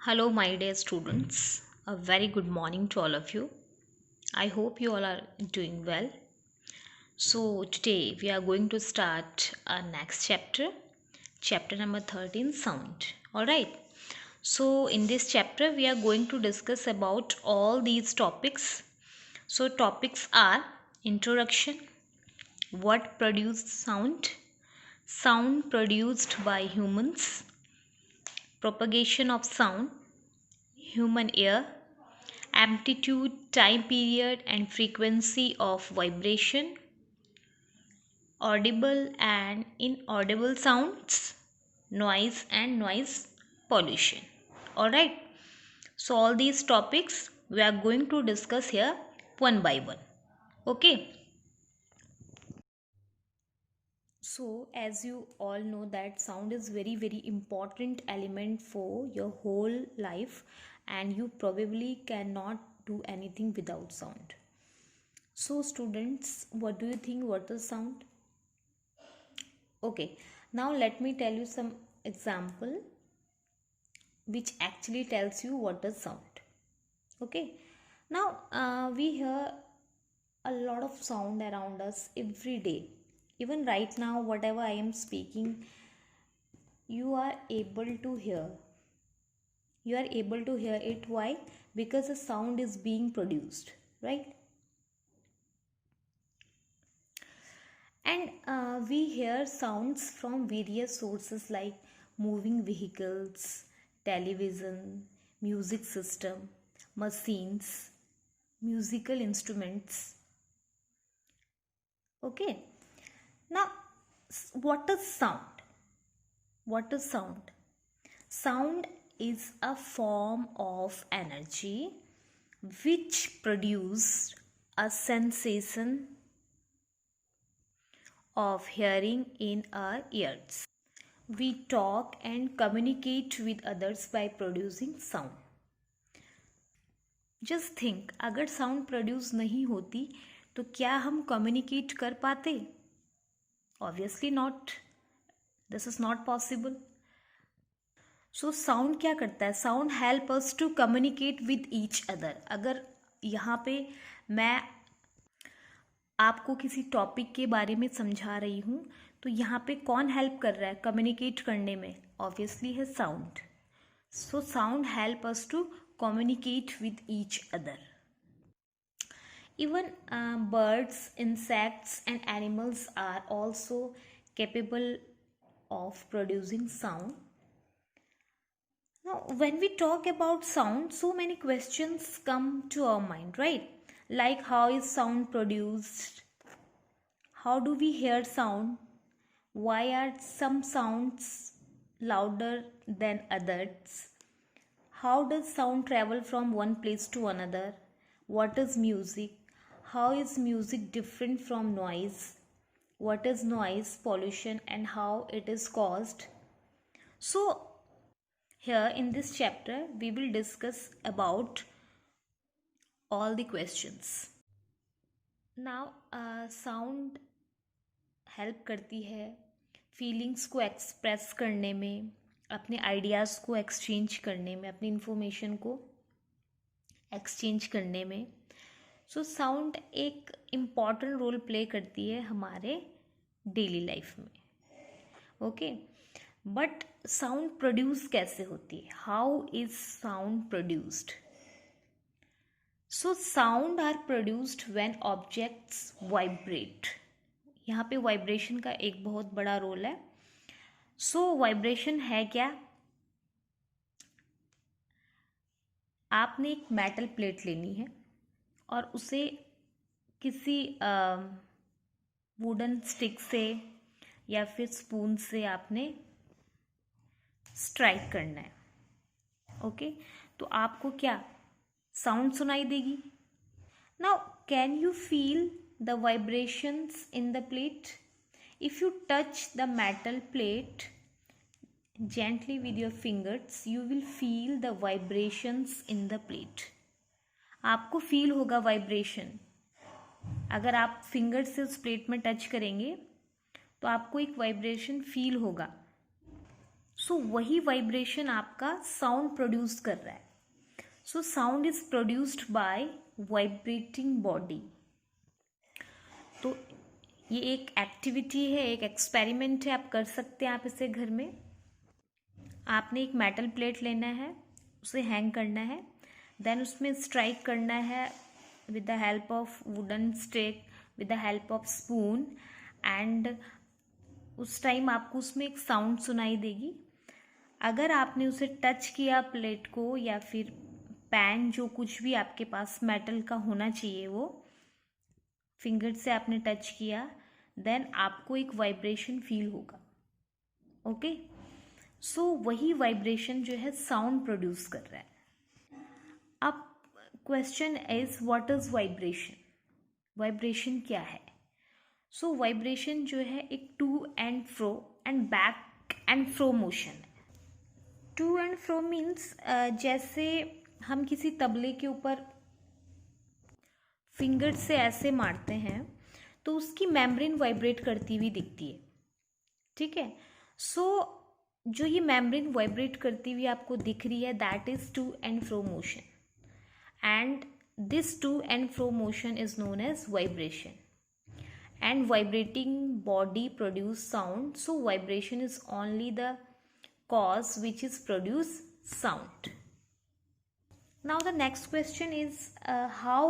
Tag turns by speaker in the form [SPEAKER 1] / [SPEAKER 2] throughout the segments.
[SPEAKER 1] Hello, my dear students. A very good morning to all of you. I hope you all are doing well. So, today we are going to start our next chapter, chapter number 13 sound. Alright. So, in this chapter, we are going to discuss about all these topics. So, topics are introduction, what produced sound, sound produced by humans, propagation of sound, human ear, amplitude, time period and frequency of vibration, audible and inaudible sounds, noise and noise pollution. Alright, so all these topics we are going to discuss here one by one. Okay. So as you all know that sound is very important element for your whole life, and you probably cannot do anything without sound. So students, what do you think, what is sound? Okay, now let me tell you some example which actually tells you what is sound. Okay, now we hear a lot of sound around us every day. Even right now, whatever I am speaking, you are able to hear. You are able to hear it. Why? Because the sound is being produced, right? And we hear sounds from various sources like moving vehicles, television, music system, machines, musical instruments. Okay. Now, what is sound? What is sound? Sound is a form of energy which produces a sensation of hearing in our ears. We talk and communicate with others by producing sound. Just think, अगर sound produce नहीं होती तो क्या हम communicate कर पाते? Obviously not. This is not possible. So sound क्या करता है? Sound help us to communicate with each other. अगर यहाँ पे मैं आपको किसी टॉपिक के बारे में समझा रही हूँ तो यहाँ पे कौन हेल्प कर रहा है कम्युनिकेट करने में? ऑब्वियसली है sound. So sound help us to communicate with each other. Even birds, insects and animals are also capable of producing sound. Now, when we talk about sound, so many questions come to our mind, right? Like, how is sound produced? How do we hear sound? Why are some sounds louder than others? How does sound travel from one place to another? What is music? How is music different from noise? What is noise pollution and how it is caused? So, here in this chapter, we will discuss about all the questions. Now, sound help करती है feelings को express करने में, अपने ideas को exchange करने में, अपनी इन्फॉर्मेशन को एक्सचेंज करने में. सो साउंड एक इम्पॉर्टेंट रोल प्ले करती है हमारे डेली लाइफ में. ओके, बट साउंड प्रोड्यूस कैसे होती है? How is sound produced? So sound are produced when objects vibrate. यहाँ पे वाइब्रेशन का एक बहुत बड़ा रोल है. सो वाइब्रेशन है क्या? आपने एक मेटल प्लेट लेनी है और उसे किसी वुडन स्टिक से या फिर स्पून से आपने स्ट्राइक करना है. ओके, तो आपको क्या साउंड सुनाई देगी? Now can you feel the vibrations in the plate? If you touch the metal plate gently with your fingers, you will feel the vibrations in the plate. आपको फील होगा vibration. अगर आप finger से उस plate में touch करेंगे तो आपको एक वाइब्रेशन फील होगा. सो वही वाइब्रेशन आपका साउंड प्रोड्यूस कर रहा है. So sound is produced by vibrating body. तो ये एक एक्टिविटी है, एक एक्सपेरिमेंट है, आप कर सकते हैं आप इसे घर में. आपने एक मेटल प्लेट लेना है, उसे हैंग करना है, देन उसमें स्ट्राइक करना है with the help of wooden stick, with the help of spoon, and उस टाइम आपको उसमें एक साउंड सुनाई देगी. अगर आपने उसे टच किया प्लेट को या फिर पैन, जो कुछ भी आपके पास मेटल का होना चाहिए, वो फिंगर से आपने टच किया, देन आपको एक वाइब्रेशन फील होगा. ओके, सो वही वाइब्रेशन जो है साउंड प्रोड्यूस कर रहा है. अब question is what is vibration. Vibration क्या है? सो वाइब्रेशन जो है एक to and fro and back and fro motion है. टू एंड फ्रो मीन्स जैसे हम किसी तबले के ऊपर फिंगर से ऐसे मारते हैं तो उसकी मेम्ब्रेन वाइब्रेट करती हुई दिखती है. ठीक है, सो जो ये मेम्ब्रेन वाइब्रेट करती हुई आपको दिख रही है, that is to and fro motion, and this to and fro motion is known as vibration. And vibrating body produce sound, so vibration is only the cause which is produce sound. Now the next question is how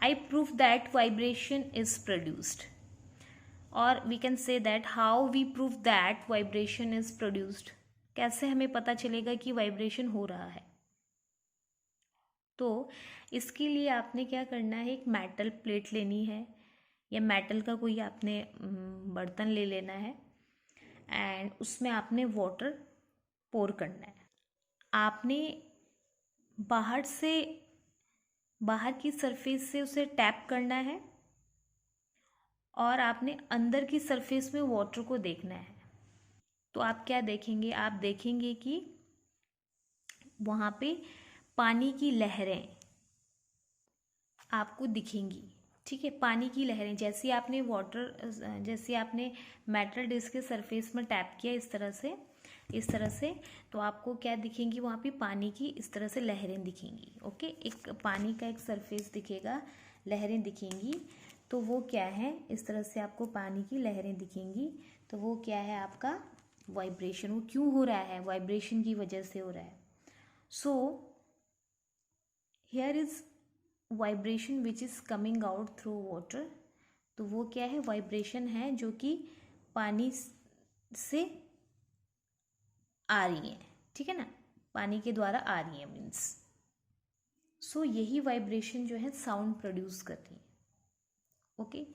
[SPEAKER 1] I prove that vibration is produced, or we can say that how we prove that vibration is produced. कैसे हमें पता चलेगा कि vibration हो रहा है? तो इसके लिए आपने क्या करना है, एक मेटल प्लेट लेनी है या मेटल का कोई आपने बर्तन ले लेना है, एंड उसमें आपने वाटर पोर करना है. आपने बाहर की सरफेस से उसे टैप करना है, और आपने अंदर की सरफेस में वाटर को देखना है. तो आप क्या देखेंगे? आप देखेंगे कि वहाँ पे पानी की लहरें आपको दिखेंगी. ठीक है, पानी की लहरें, जैसे आपने मेटल डिस्क के सरफेस में टैप किया इस तरह से, तो आपको क्या दिखेंगी? वहाँ पे पानी की इस तरह से लहरें दिखेंगी. ओके, एक पानी का एक सरफेस दिखेगा, लहरें दिखेंगी. तो वो क्या है? इस तरह से आपको पानी की लहरें दिखेंगी. तो वो क्या है? आपका वाइब्रेशन. वो क्यों हो रहा है? वाइब्रेशन की वजह से हो रहा है. So here is vibration which is coming out through water. तो वो क्या है? वाइब्रेशन है जो कि पानी से आ रही है. ठीक है ना, पानी के द्वारा आ रही है मीन्स. सो यही वाइब्रेशन जो है साउंड प्रोड्यूस कर रही है. ओके,